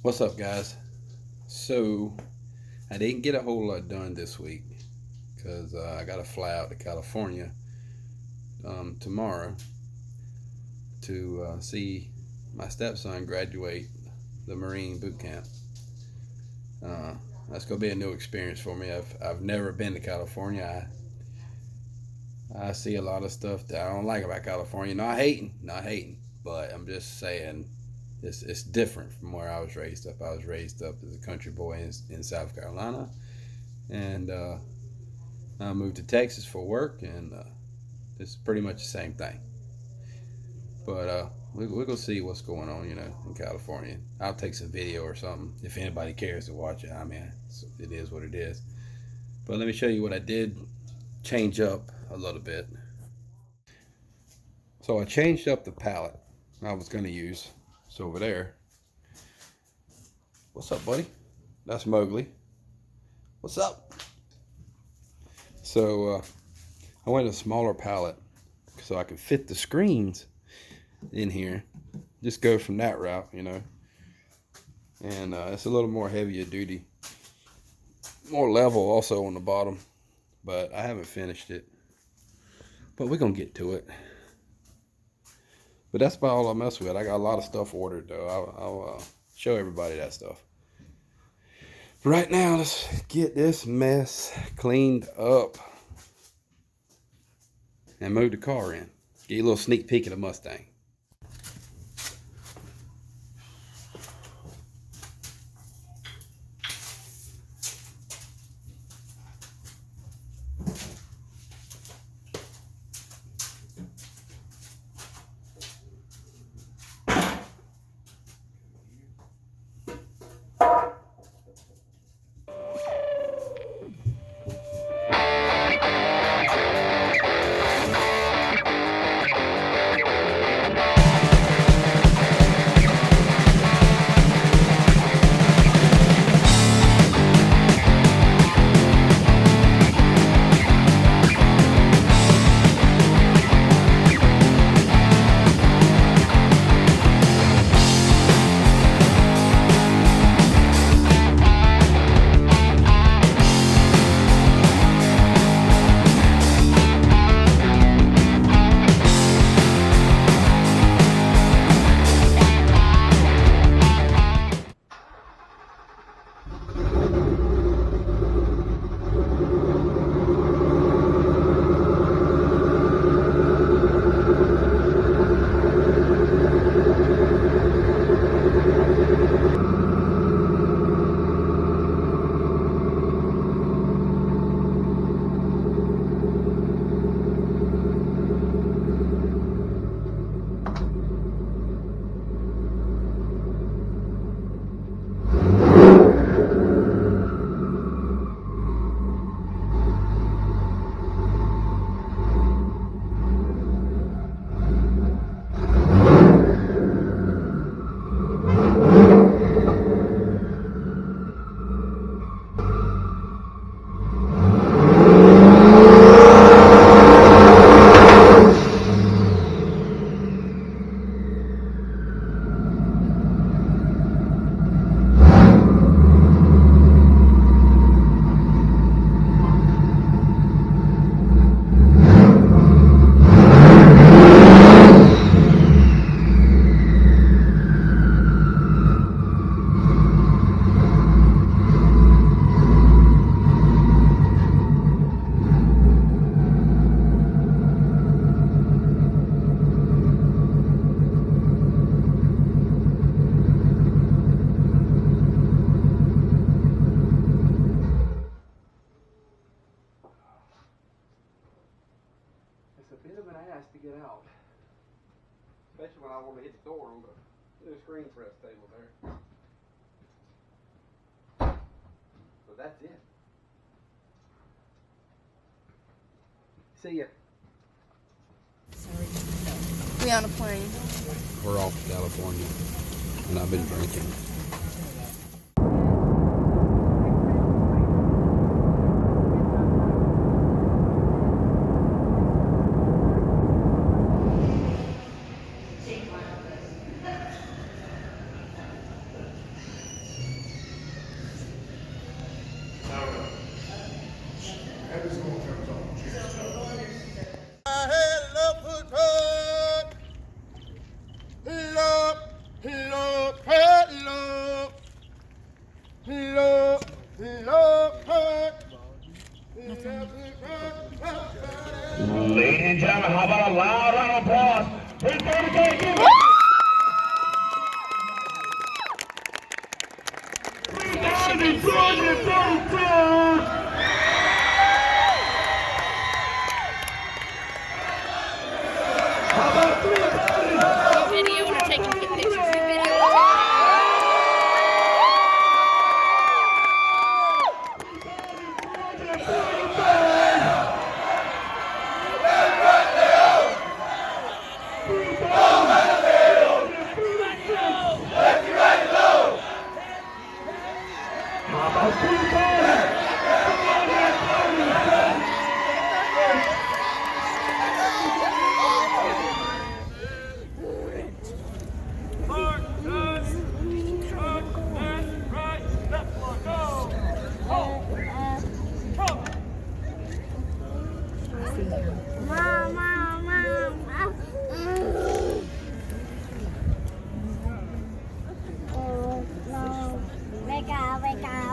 What's up, guys? So I didn't get a whole lot done this week because I got to fly out to California tomorrow to see my stepson graduate the Marine boot camp. That's gonna be a new experience for me. I've never been to California. I see a lot of stuff that I don't like about California. Not hating, but I'm just saying it's different from where I was raised up. I was raised up as a country boy in South Carolina, and I moved to Texas for work, and it's pretty much the same thing. But we're gonna see what's going on, in California. I'll take some video or something if anybody cares to watch it. I mean, it is what it is. But let me show you what I did change up a little bit. So I changed up the palette I was gonna use. It's over there. What's up, buddy? That's Mowgli. What's up? So I went a smaller palette so I could fit the screens in here. Just go from that route, and it's a little more heavier duty, more level also on the bottom, but I haven't finished it, but we're gonna get to it. But that's about all I mess with. I got a lot of stuff ordered though. I'll show everybody that stuff. But right now, let's get this mess cleaned up and move the car in. Get you a little sneak peek of the Mustang. It's a bit of an ass to get out, especially when I want to hit the door on the screen press table there. So that's it. See ya. We on a plane. We're off to California, and I've been drinking. Ladies and gentlemen, how about a loud round of applause? Please go to Video, we're taking pictures. Video.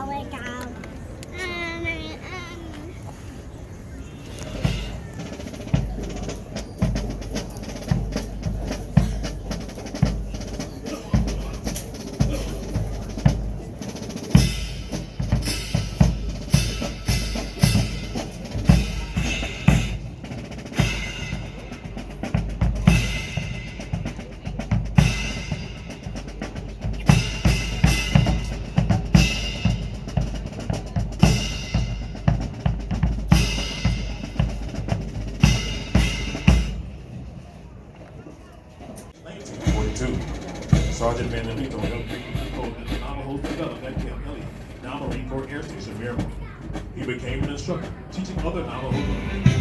Wake up. Sergeant Benedito helped the Navajo develop at Camp Elliott, now Marine Corps Air Station, Maryland. He became an instructor, teaching other Navajo women.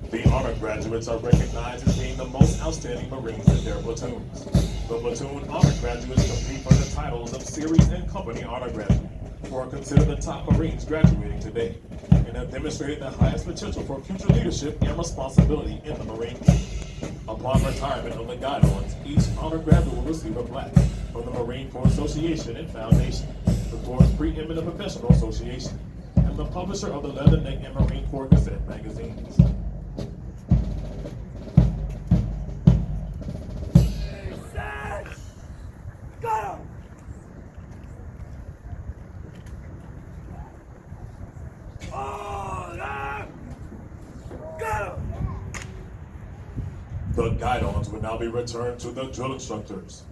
The Honor graduates are recognized as being the most outstanding Marines in their platoons. The platoon Honor graduates compete for the titles of Series and Company Honor Graduate, who are considered the top Marines graduating today, and have demonstrated the highest potential for future leadership and responsibility in the Marine Corps. Upon retirement of the guidelines, each Honor graduate will receive a plaque from the Marine Corps Association and Foundation, the Corps' preeminent professional association, and the publisher of the Leatherneck and Marine Corps Gazette magazines. The guidons will now be returned to the drill instructors.